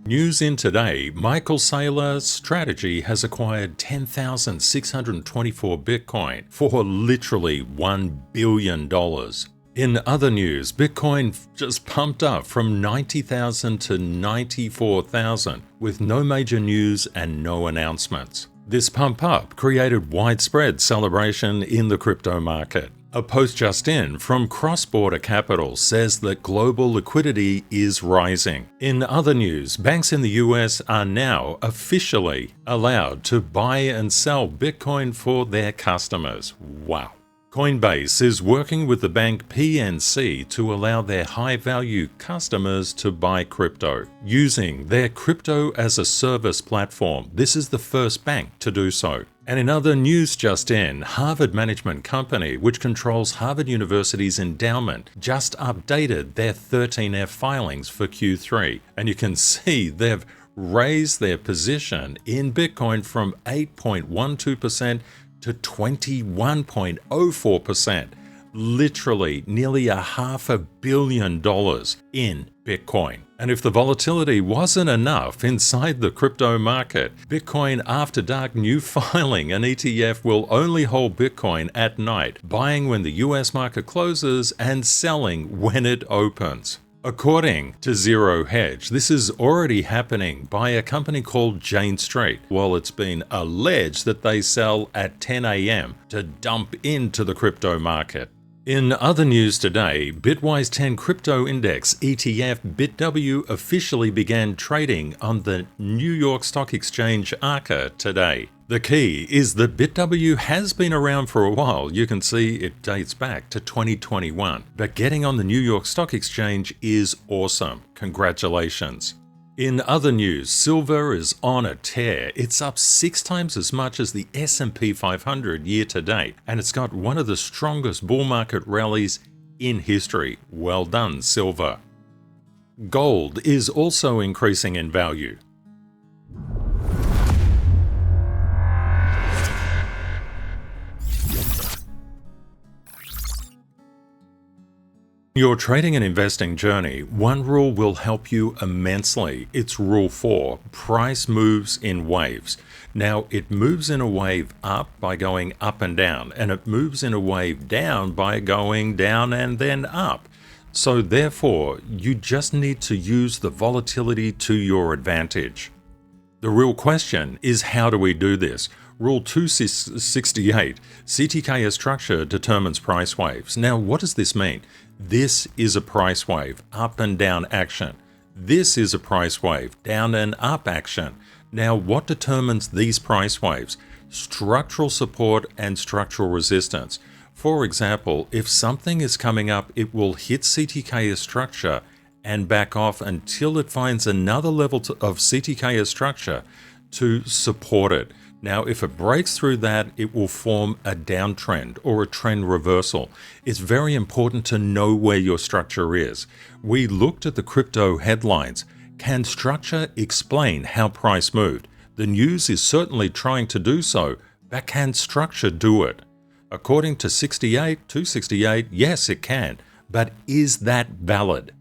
News in today, Michael Saylor's strategy has acquired 10,624 Bitcoin for literally $1 billion. In other news, Bitcoin just pumped up from 90,000 to 94,000 with no major news and no announcements. This pump up created widespread celebration in the crypto market. A post just in from Cross-Border Capital says that global liquidity is rising. In other news, banks in the US are now officially allowed to buy and sell Bitcoin for their customers. Wow. Coinbase is working with the bank PNC to allow their high-value customers to buy crypto using their crypto-as-a-service platform. This is the first bank to do so. And in other news just in, Harvard Management Company, which controls Harvard University's endowment, just updated their 13F filings for Q3. And you can see they've raised their position in Bitcoin from 8.12% to 21.04%. Literally nearly $500 million in Bitcoin. And if the volatility wasn't enough inside the crypto market, Bitcoin After Dark new filing, an ETF, will only hold Bitcoin at night, buying when the US market closes and selling when it opens. According to Zero Hedge, this is already happening by a company called Jane Street, while it's been alleged that they sell at 10 a.m. to dump into the crypto market. In other news today, Bitwise 10 Crypto Index ETF BitW officially began trading on the New York Stock Exchange ARCA today. The key is that BitW has been around for a while. You can see it dates back to 2021. But getting on the New York Stock Exchange is awesome. Congratulations. In other news, silver is on a tear. It's up 6 times as much as the S&P 500 year to date, and it's got one of the strongest bull market rallies in history. Well done, silver. Gold is also increasing in value. Your trading and investing journey, one rule will help you immensely. It's Rule 4. Price moves in waves. Now, it moves in a wave up by going up and down, and it moves in a wave down by going down and then up. So therefore, you just need to use the volatility to your advantage. The real question is, how do we do this? Rule 268, CTKS Structure determines price waves. Now, what does this mean? This is a price wave, up and down action. This is a price wave, down and up action. Now, what determines these price waves? Structural support and structural resistance. For example, if something is coming up, it will hit CTKS Structure and back off until it finds another level of CTKS Structure to support it. Now, if it breaks through that, it will form a downtrend or a trend reversal. It's very important to know where your structure is. We looked at the crypto headlines. Can structure explain how price moved? The news is certainly trying to do so, but can structure do it? According to 268, yes, it can. But is that valid?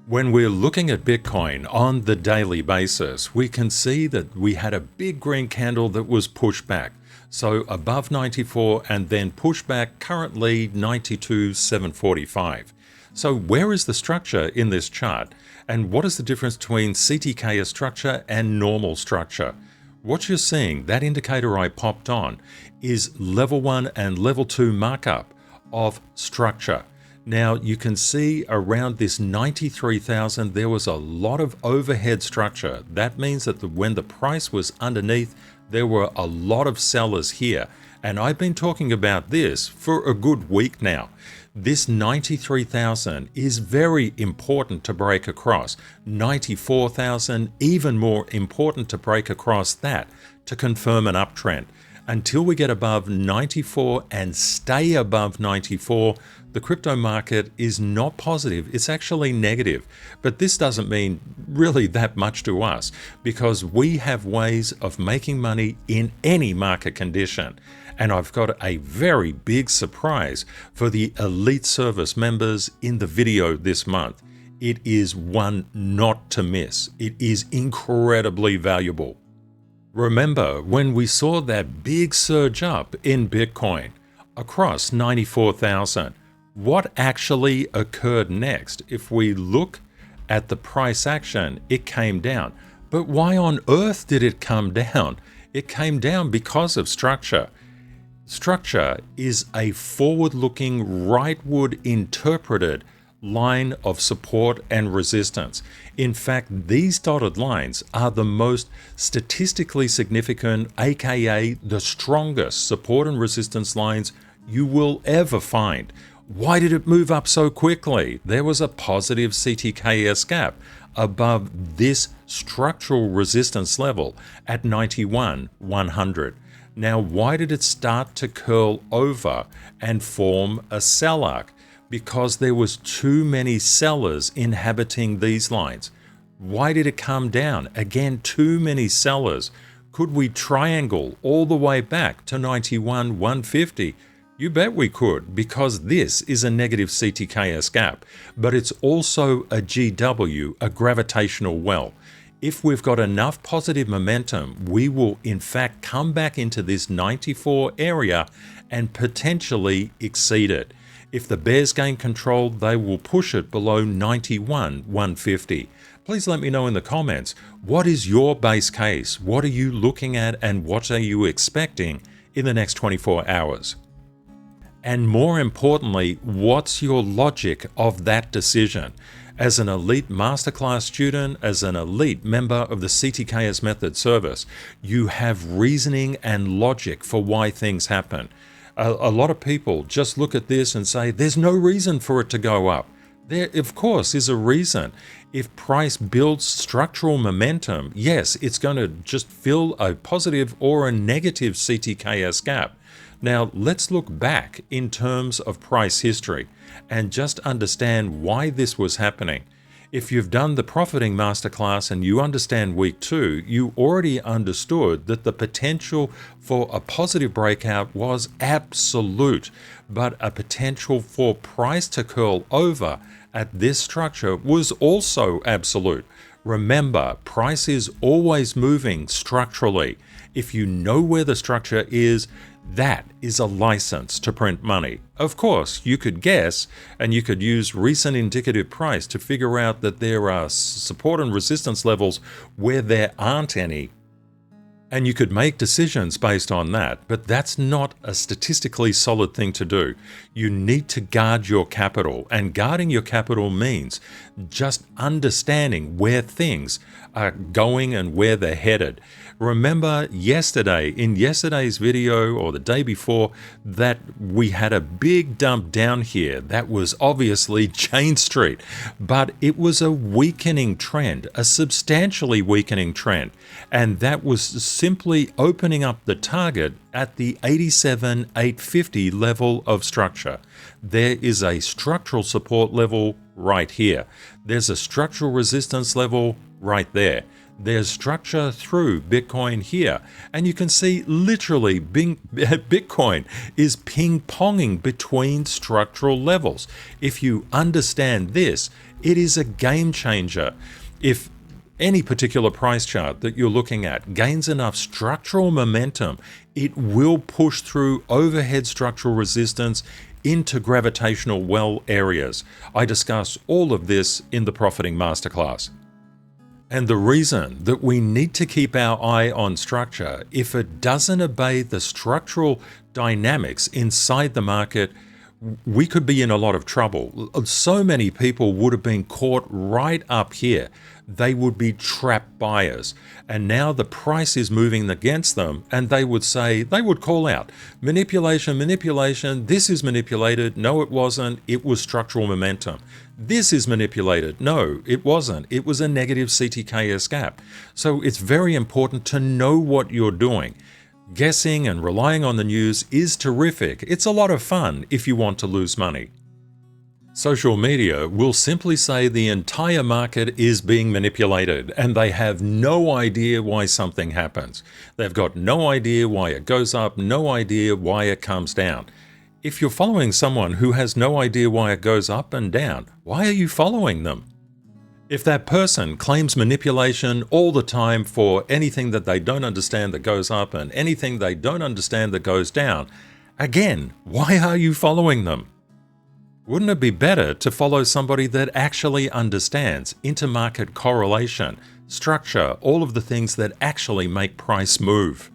When we're looking at Bitcoin on the daily basis, we can see that we had a big green candle that was pushed back. So above 94 and then pushed back, currently 92,745. So where is the structure in this chart? And what is the difference between CTKS structure and normal structure? What you're seeing, that indicator I popped on, is level 1 and level 2 markup of structure. Now, you can see around this 93,000, there was a lot of overhead structure. That means that when the price was underneath, there were a lot of sellers here. And I've been talking about this for a good week now. This 93,000 is very important to break across. 94,000, even more important to break across that to confirm an uptrend. Until we get above 94 and stay above 94, the crypto market is not positive, it's actually negative. But this doesn't mean really that much to us because we have ways of making money in any market condition. And I've got a very big surprise for the Elite Service members in the video this month. it is one not to miss. It is incredibly valuable. Remember when we saw that big surge up in Bitcoin across 94,000, what actually occurred next? If we look at the price action, it came down. But why on earth did it come down? It came down because of structure. Structure is a forward-looking, rightward interpreted line of support and resistance. In fact, these dotted lines are the most statistically significant, aka the strongest support and resistance lines you will ever find. Why did it move up so quickly? There was a positive CTKS gap above this structural resistance level at 91,100. Now, why did it start to curl over and form a sell arc? Because there was too many sellers inhabiting these lines. Why did it come down? Again, too many sellers. Could we triangle all the way back to 91,150? You bet we could, because this is a negative CTKS gap, but it's also a GW, a gravitational well. If we've got enough positive momentum, we will in fact come back into this 94 area and potentially exceed it. If the bears gain control, they will push it below 91,150. Please let me know in the comments, what is your base case? What are you looking at and what are you expecting in the next 24 hours? And more importantly, what's your logic of that decision? As an elite masterclass student, as an elite member of the CTKS Method service, you have reasoning and logic for why things happen. A lot of people just look at this and say, there's no reason for it to go up. There, of course, is a reason. If price builds structural momentum, yes, it's going to just fill a positive or a negative CTKS gap. Now, let's look back in terms of price history and just understand why this was happening. If you've done the Profiting Masterclass and you understand week 2, you already understood that the potential for a positive breakout was absolute, but a potential for price to curl over at this structure was also absolute. Remember, price is always moving structurally. If you know where the structure is, that is a license to print money. Of course, you could guess and you could use recent indicative price to figure out that there are support and resistance levels where there aren't any. And you could make decisions based on that, but that's not a statistically solid thing to do. You need to guard your capital, and guarding your capital means just understanding where things are going and where they're headed. Remember yesterday, in yesterday's video or the day before, that we had a big dump down here. That was obviously Chain Street, but it was a weakening trend, a substantially weakening trend. And that was simply opening up the target at the 87,850 level of structure. There is a structural support level right here. There's a structural resistance level right there. There's structure through Bitcoin here. And you can see literally Bitcoin is ping-ponging between structural levels. If you understand this, it is a game changer. If any particular price chart that you're looking at gains enough structural momentum, it will push through overhead structural resistance into gravitational well areas. I discuss all of this in the Profiting Masterclass. And the reason that we need to keep our eye on structure, if it doesn't obey the structural dynamics inside the market, we could be in a lot of trouble. So many people would have been caught right up here. They would be trapped buyers. And now the price is moving against them, and they would call out, manipulation, manipulation, this is manipulated. No, it wasn't. It was structural momentum. This is manipulated. No, it wasn't. It was a negative CTKS gap. So it's very important to know what you're doing. Guessing and relying on the news is terrific. It's a lot of fun if you want to lose money. Social media will simply say the entire market is being manipulated and they have no idea why something happens. They've got no idea why it goes up, no idea why it comes down. If you're following someone who has no idea why it goes up and down, why are you following them? If that person claims manipulation all the time for anything that they don't understand that goes up and anything they don't understand that goes down, again, why are you following them? Wouldn't it be better to follow somebody that actually understands intermarket correlation, structure, all of the things that actually make price move?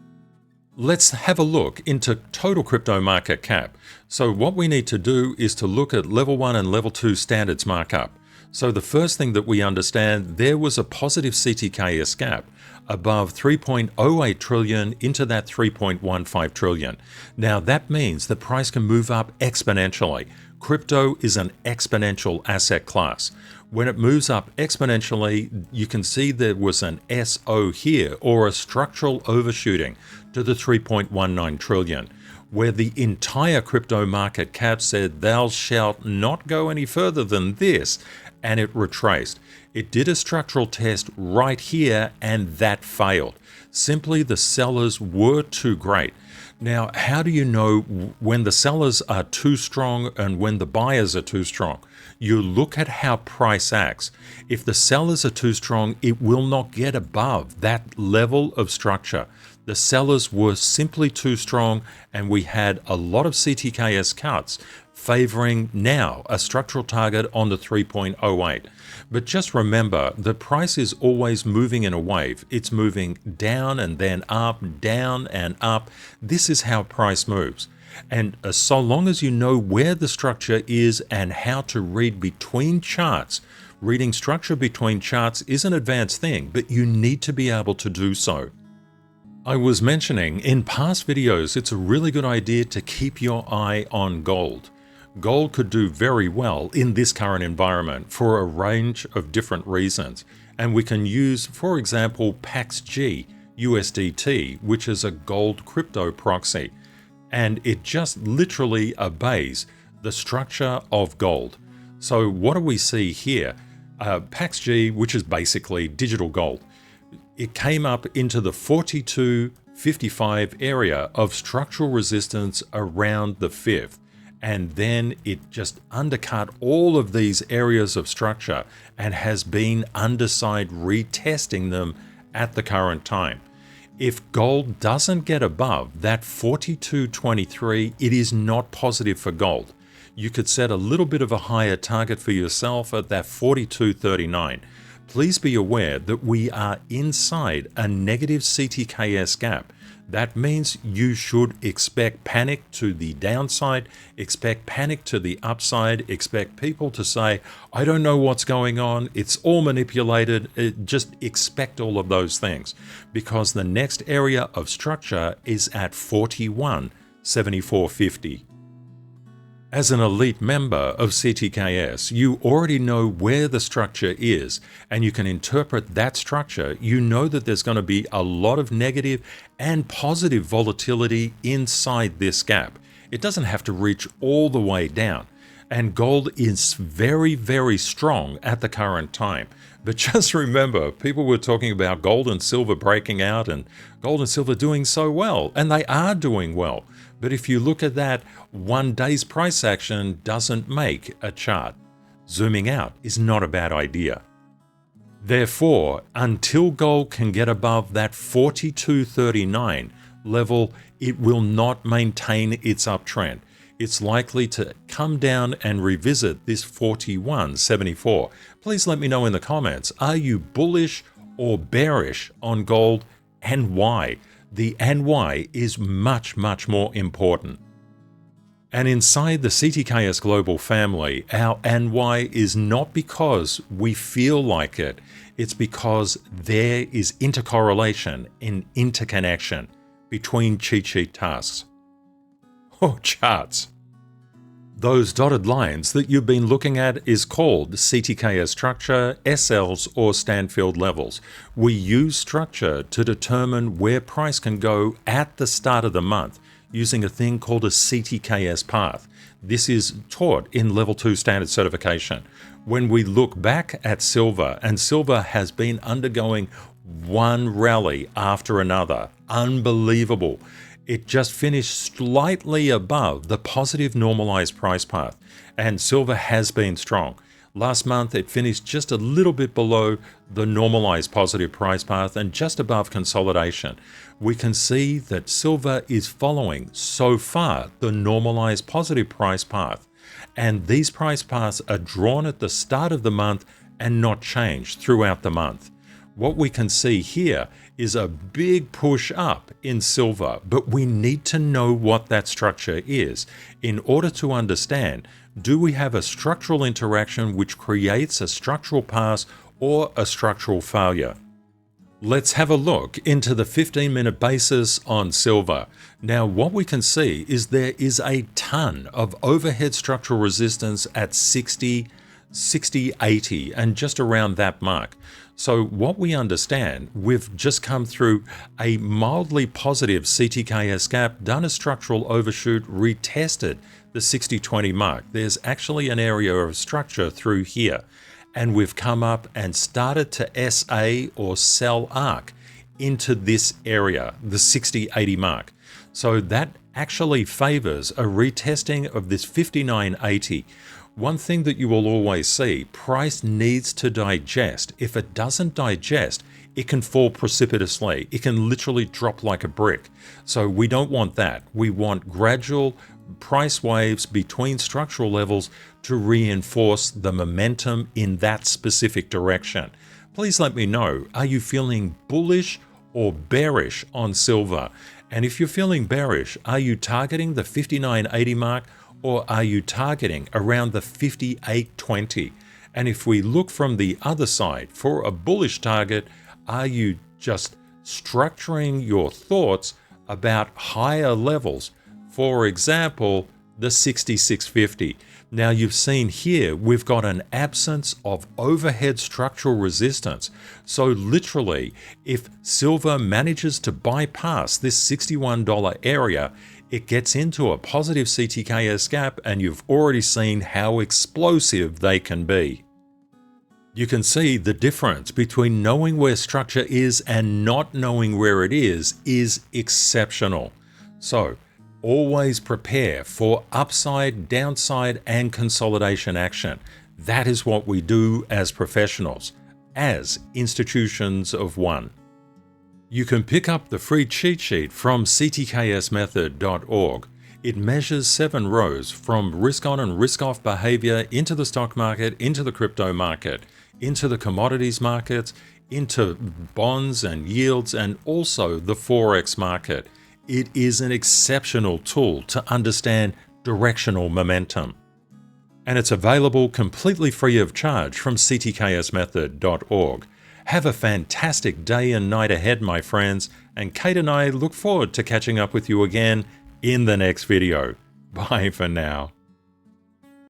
Let's have a look into total crypto market cap. So what we need to do is to look at level 1 and level 2 standards markup. So the first thing that we understand, there was a positive CTKS gap above 3.08 trillion into that 3.15 trillion. Now that means the price can move up exponentially. Crypto is an exponential asset class. When it moves up exponentially, you can see there was an SO here, or a structural overshooting to the 3.19 trillion, where the entire crypto market cap said thou shalt not go any further than this, and it retraced. It did a structural test right here, and that failed. Simply the sellers were too great. Now, how do you know when the sellers are too strong and when the buyers are too strong? You look at how price acts. If the sellers are too strong, it will not get above that level of structure. The sellers were simply too strong, and we had a lot of CTKS cuts favoring now a structural target on the 3.08. But just remember, the price is always moving in a wave. It's moving down and then up, down and up. This is how price moves. And so long as you know where the structure is and how to read between charts, reading structure between charts is an advanced thing, but you need to be able to do so. I was mentioning in past videos, it's a really good idea to keep your eye on gold. Gold could do very well in this current environment for a range of different reasons. And we can use, for example, PAXG USDT, which is a gold crypto proxy. And it just literally obeys the structure of gold. So what do we see here? PAXG, which is basically digital gold, it came up into the 42.55 area of structural resistance around the 5th. And then it just undercut all of these areas of structure and has been underside retesting them at the current time. If gold doesn't get above that 42.23, it is not positive for gold. You could set a little bit of a higher target for yourself at that 42.39. Please be aware that we are inside a negative CTKS gap. That means you should expect panic to the downside, expect panic to the upside, expect people to say, I don't know what's going on, it's all manipulated. Just expect all of those things, because the next area of structure is at 41.7450. As an elite member of CTKS, you already know where the structure is, and you can interpret that structure. You know that there's going to be a lot of negative and positive volatility inside this gap. It doesn't have to reach all the way down. And gold is very, very strong at the current time. But just remember, people were talking about gold and silver breaking out and gold and silver doing so well, and they are doing well. But if you look at that, one day's price action doesn't make a chart. Zooming out is not a bad idea. Therefore, until gold can get above that 42.39 level, it will not maintain its uptrend. It's likely to come down and revisit this 41.74. Please let me know in the comments, are you bullish or bearish on gold, and why? The and why is much, much more important. And inside the CTKS Global family, our and why is not because we feel like it. It's because there is intercorrelation and interconnection between cheat sheet tasks or charts. Those dotted lines that you've been looking at is called CTKS Structure, SLs, or Stanfield levels. We use structure to determine where price can go at the start of the month using a thing called a CTKS path. This is taught in Level 2 Standard Certification. When we look back at silver, and silver has been undergoing one rally after another, unbelievable. It just finished slightly above the positive normalized price path, and silver has been strong. Last month, it finished just a little bit below the normalized positive price path and just above consolidation. We can see that silver is following, so far, the normalized positive price path. And these price paths are drawn at the start of the month and not changed throughout the month. What we can see here is a big push up in silver, but we need to know what that structure is in order to understand, do we have a structural interaction which creates a structural pass or a structural failure? Let's have a look into the 15-minute basis on silver. Now, what we can see is there is a ton of overhead structural resistance at 60, 80, and just around that mark. So what we understand, we've just come through a mildly positive CTKS gap, done a structural overshoot, retested the 60-20 mark. There's actually an area of structure through here. And we've come up and started to SA or sell arc into this area, the 60-80 mark. So that actually favors a retesting of this 59.80. One thing that you will always see, price needs to digest. If it doesn't digest, it can fall precipitously. It can literally drop like a brick. So we don't want that. We want gradual price waves between structural levels to reinforce the momentum in that specific direction. Please let me know, are you feeling bullish or bearish on silver? And if you're feeling bearish, are you targeting the 59.80 mark or are you targeting around the 58.20? And if we look from the other side for a bullish target, are you just structuring your thoughts about higher levels? For example, the 66.50. Now you've seen here, we've got an absence of overhead structural resistance. So literally, if silver manages to bypass this $61 area, it gets into a positive CTKS gap, and you've already seen how explosive they can be. You can see the difference between knowing where structure is and not knowing where it is exceptional. So, always prepare for upside, downside, and consolidation action. That is what we do as professionals, as institutions of one. You can pick up the free cheat sheet from CTKSmethod.org. It measures 7 rows from risk-on and risk-off behavior into the stock market, into the crypto market, into the commodities markets, into bonds and yields, and also the Forex market. It is an exceptional tool to understand directional momentum. And it's available completely free of charge from CTKSmethod.org. Have a fantastic day and night ahead, my friends, and Kate and I look forward to catching up with you again in the next video. Bye for now.